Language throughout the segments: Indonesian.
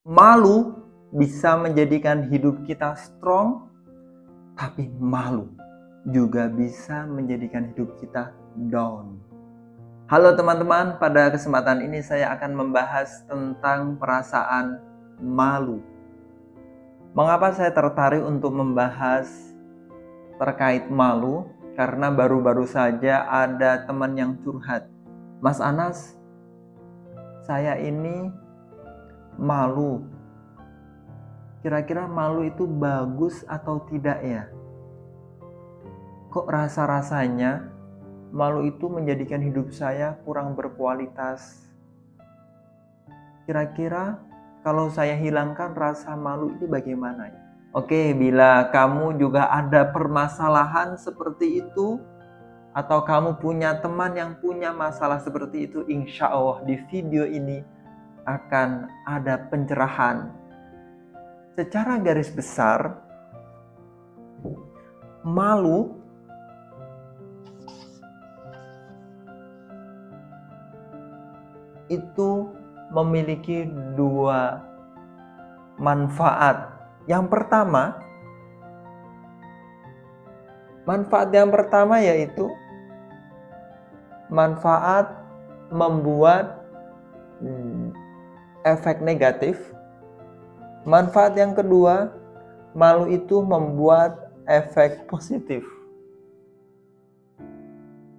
Malu bisa menjadikan hidup kita strong, tapi malu juga bisa menjadikan hidup kita down. Halo teman-teman, pada kesempatan ini saya akan membahas tentang perasaan malu. Mengapa saya tertarik untuk membahas terkait malu? Karena baru-baru saja ada teman yang curhat. Mas Anas, saya ini malu. Kira-kira malu itu bagus atau tidak ya? Kok rasa-rasanya malu itu menjadikan hidup saya kurang berkualitas? Kira-kira kalau saya hilangkan rasa malu itu bagaimana ya? Oke, bila kamu juga ada permasalahan seperti itu, atau kamu punya teman yang punya masalah seperti itu, insya Allah di video ini akan ada pencerahan. Secara garis besar, malu itu memiliki dua manfaat. Yang pertama, manfaat yang pertama yaitu manfaat membuat efek negatif. Manfaat yang kedua, malu itu membuat efek positif.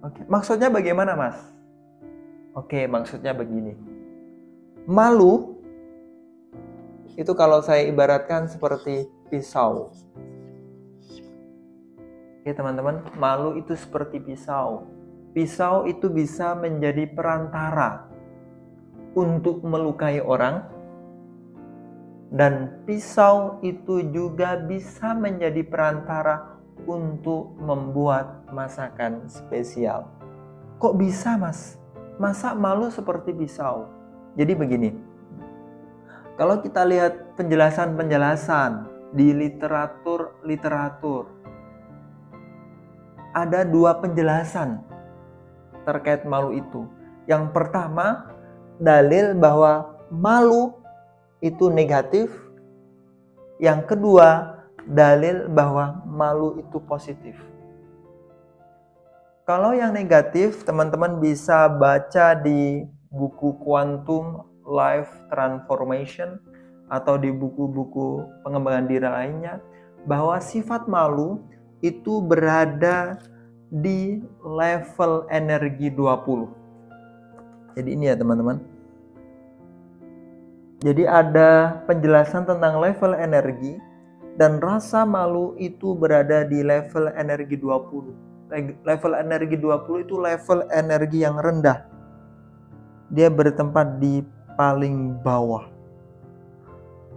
Oke, maksudnya bagaimana, Mas? Oke, maksudnya begini. Malu itu kalau saya ibaratkan seperti pisau. Oke, teman-teman, malu itu seperti pisau. Pisau itu bisa menjadi perantara untuk melukai orang, dan pisau itu juga bisa menjadi perantara untuk membuat masakan spesial. Kok bisa, Mas? Masa malu seperti pisau? Jadi begini, kalau kita lihat penjelasan-penjelasan di literatur, ada dua penjelasan terkait malu itu. Yang pertama, dalil bahwa malu itu negatif. Yang kedua, dalil bahwa malu itu positif. Kalau yang negatif, teman-teman bisa baca di buku Quantum Life Transformation atau di buku-buku pengembangan diri lainnya, bahwa sifat malu itu berada di level energi 20. Jadi ini ya teman-teman. Jadi ada penjelasan tentang level energi, dan rasa malu itu berada di level energi 20. Level energi 20 itu level energi yang rendah. Dia bertempat di paling bawah.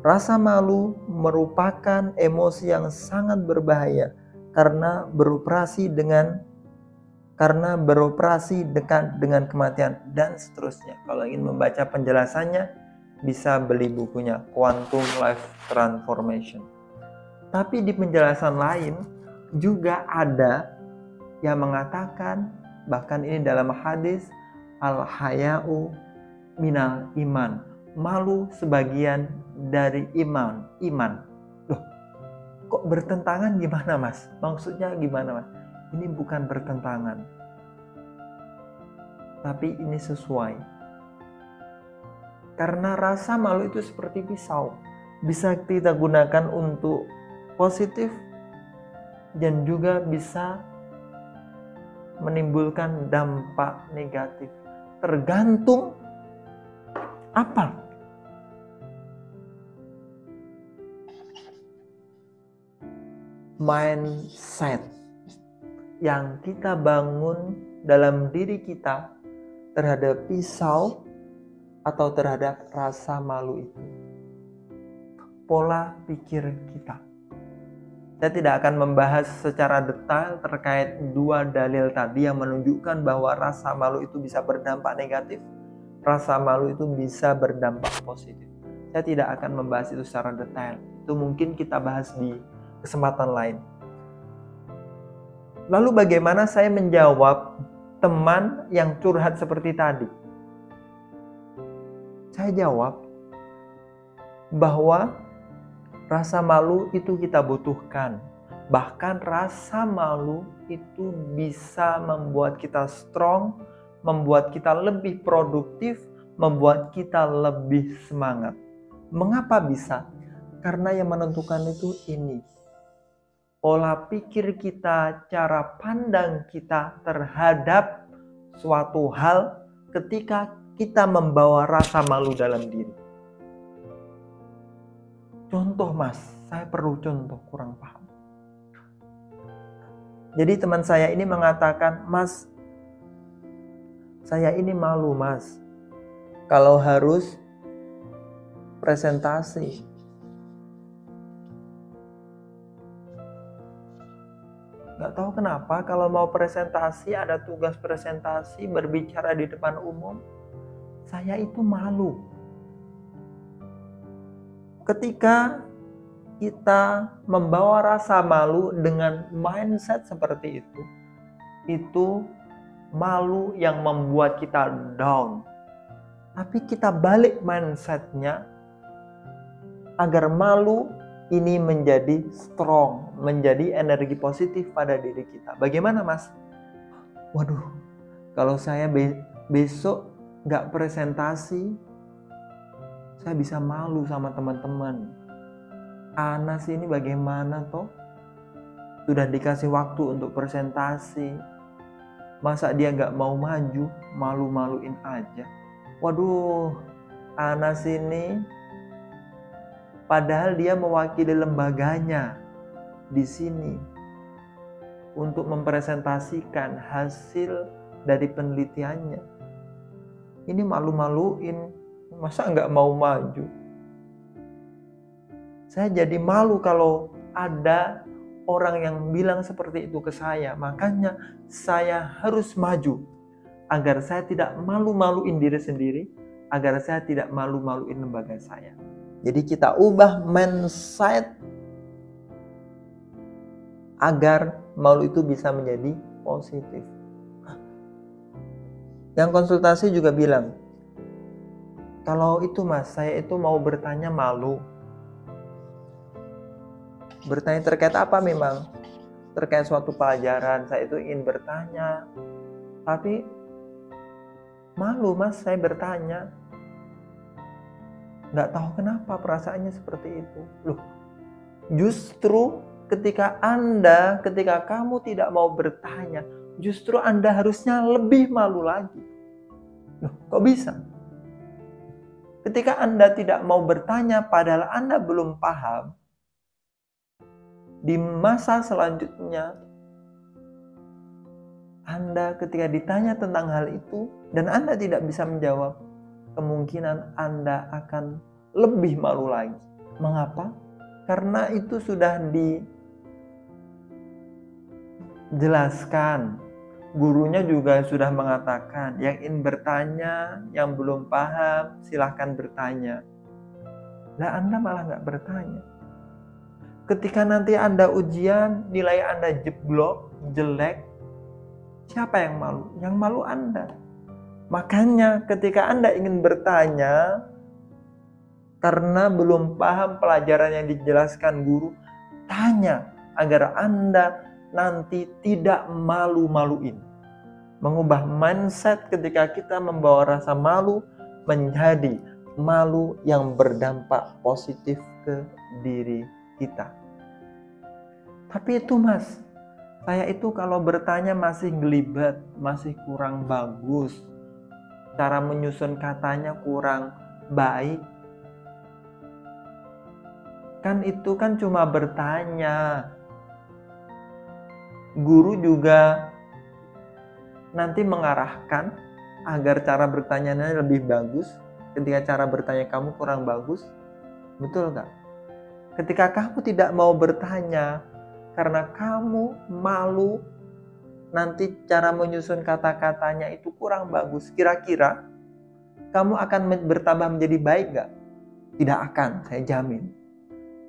Rasa malu merupakan emosi yang sangat berbahaya karena beroperasi dekat dengan kematian dan seterusnya. Kalau ingin membaca penjelasannya, bisa beli bukunya Quantum Life Transformation. Tapi di penjelasan lain juga ada yang mengatakan, bahkan ini dalam hadis, al-haya'u minal iman, malu sebagian dari iman. Loh, kok bertentangan gimana, Mas? Maksudnya gimana, Mas? Ini bukan bertentangan, tapi ini sesuai. Karena rasa malu itu seperti pisau, bisa kita gunakan untuk positif dan juga bisa menimbulkan dampak negatif. Tergantung apa? Mindset yang kita bangun dalam diri kita terhadap pisau atau terhadap rasa malu itu. Pola pikir kita. Saya tidak akan membahas secara detail terkait dua dalil tadi yang menunjukkan bahwa rasa malu itu bisa berdampak negatif, rasa malu itu bisa berdampak positif. Saya tidak akan membahas itu secara detail. Itu mungkin kita bahas di kesempatan lain. Lalu bagaimana saya menjawab teman yang curhat seperti tadi? Saya jawab, bahwa rasa malu itu kita butuhkan. Bahkan rasa malu itu bisa membuat kita strong, membuat kita lebih produktif, membuat kita lebih semangat. Mengapa bisa? Karena yang menentukan itu ini. Pola pikir kita, cara pandang kita terhadap suatu hal ketika kita membawa rasa malu dalam diri. Contoh mas, saya perlu contoh, kurang paham. Jadi teman saya ini mengatakan, mas, saya ini malu mas, kalau harus presentasi. Gak tahu kenapa kalau mau presentasi, ada tugas presentasi, berbicara di depan umum, saya itu malu. Ketika kita membawa rasa malu dengan mindset seperti itu malu yang membuat kita down. Tapi kita balik mindsetnya agar malu ini menjadi strong, menjadi energi positif pada diri kita. Bagaimana mas? Waduh, kalau saya besok nggak presentasi, saya bisa malu sama teman-teman. Anas ini bagaimana toh? Sudah dikasih waktu untuk presentasi, masa dia nggak mau maju, malu-maluin aja. Waduh, Anas ini padahal dia mewakili lembaganya di sini untuk mempresentasikan hasil dari penelitiannya. Ini malu-maluin, masa nggak mau maju? Saya jadi malu kalau ada orang yang bilang seperti itu ke saya. Makanya saya harus maju agar saya tidak malu-maluin diri sendiri, agar saya tidak malu-maluin lembaga saya. Jadi kita ubah mindset agar malu itu bisa menjadi positif. Yang konsultasi juga bilang, kalau itu mas, saya itu mau bertanya malu. Bertanya terkait apa memang? Terkait suatu pelajaran, saya itu ingin bertanya. Tapi malu mas, saya bertanya. Nggak tahu kenapa perasaannya seperti itu. Loh, justru ketika kamu tidak mau bertanya, justru Anda harusnya lebih malu lagi. Loh, kok bisa? Ketika Anda tidak mau bertanya padahal Anda belum paham, di masa selanjutnya Anda ketika ditanya tentang hal itu dan Anda tidak bisa menjawab, kemungkinan Anda akan lebih malu lagi. Mengapa? Karena itu sudah dijelaskan. Gurunya juga sudah mengatakan, yang ingin bertanya, yang belum paham, silahkan bertanya. Nah, Anda malah nggak bertanya. Ketika nanti Anda ujian, nilai Anda jeblok, jelek, siapa yang malu? Yang malu Anda. Makanya ketika Anda ingin bertanya, karena belum paham pelajaran yang dijelaskan guru, tanya agar Anda nanti tidak malu-maluin. Mengubah mindset ketika kita membawa rasa malu menjadi malu yang berdampak positif ke diri kita. Tapi itu mas, saya itu kalau bertanya masih gelibet, masih kurang bagus. Cara menyusun katanya kurang baik. Kan itu kan cuma bertanya. Guru juga nanti mengarahkan agar cara bertanyanya lebih bagus. Ketika cara bertanya kamu kurang bagus, betul gak? Ketika kamu tidak mau bertanya karena kamu malu, nanti cara menyusun kata-katanya itu kurang bagus. Kira-kira kamu akan bertambah menjadi baik gak? Tidak akan, saya jamin.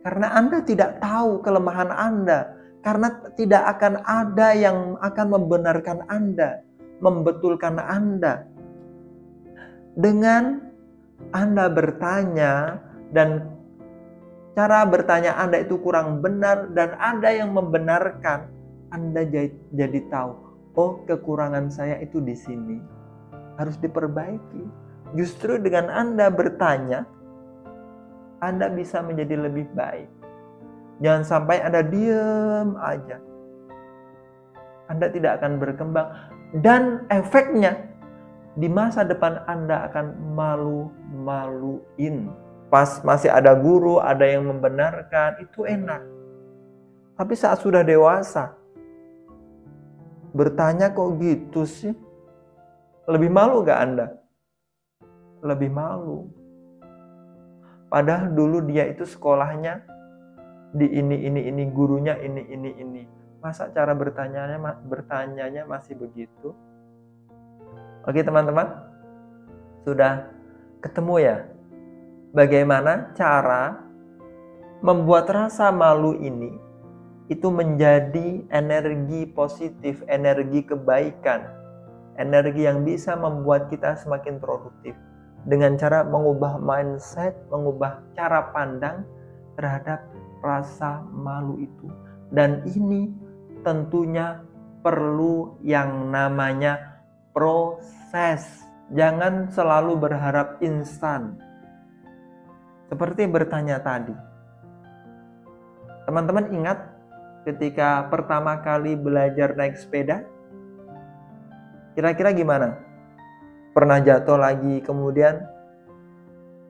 Karena Anda tidak tahu kelemahan Anda. Karena tidak akan ada yang akan membenarkan Anda, membetulkan Anda. Dengan Anda bertanya dan cara bertanya Anda itu kurang benar dan ada yang membenarkan, Anda jadi tahu, oh kekurangan saya itu di sini, harus diperbaiki. Justru dengan Anda bertanya, Anda bisa menjadi lebih baik. Jangan sampai Anda diam aja. Anda tidak akan berkembang dan efeknya di masa depan Anda akan malu-maluin. Pas masih ada guru, ada yang membenarkan, itu enak. Tapi saat sudah dewasa, bertanya kok gitu sih? Lebih malu gak Anda? Lebih malu. Padahal dulu dia itu sekolahnya di ini, gurunya ini. Masa cara bertanyanya masih begitu? Oke teman-teman, sudah ketemu ya bagaimana cara membuat rasa malu ini itu menjadi energi positif, energi kebaikan, energi yang bisa membuat kita semakin produktif dengan cara mengubah mindset, mengubah cara pandang terhadap rasa malu itu. Dan ini tentunya perlu yang namanya proses. Jangan selalu berharap instan. Seperti bertanya tadi. Teman-teman ingat ketika pertama kali belajar naik sepeda? Kira-kira gimana? Pernah jatuh lagi, kemudian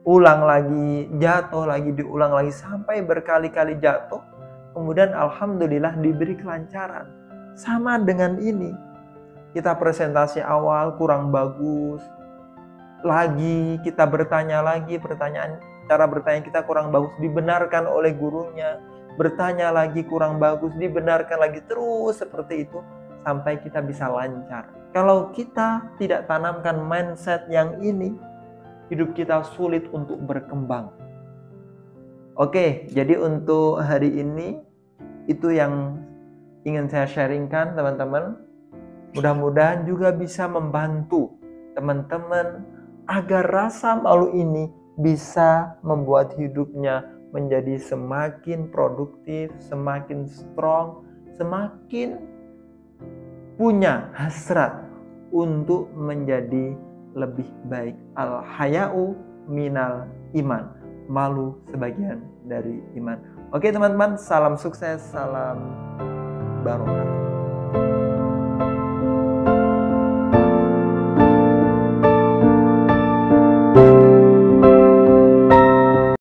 ulang lagi, jatuh lagi, diulang lagi sampai berkali-kali jatuh. Kemudian alhamdulillah diberi kelancaran. Sama dengan ini. Kita presentasi awal kurang bagus. Lagi kita bertanya lagi, cara bertanya kita kurang bagus, dibenarkan oleh gurunya. Bertanya lagi kurang bagus, dibenarkan lagi, terus seperti itu sampai kita bisa lancar. Kalau kita tidak tanamkan mindset yang ini, hidup kita sulit untuk berkembang. Oke, jadi untuk hari ini itu yang ingin saya sharingkan teman-teman. Mudah-mudahan juga bisa membantu teman-teman agar rasa malu ini bisa membuat hidupnya menjadi semakin produktif, semakin strong, semakin punya hasrat untuk menjadi lebih baik. Al-haya'u minal iman. Malu sebagian dari iman. Oke teman-teman, salam sukses, salam barokah.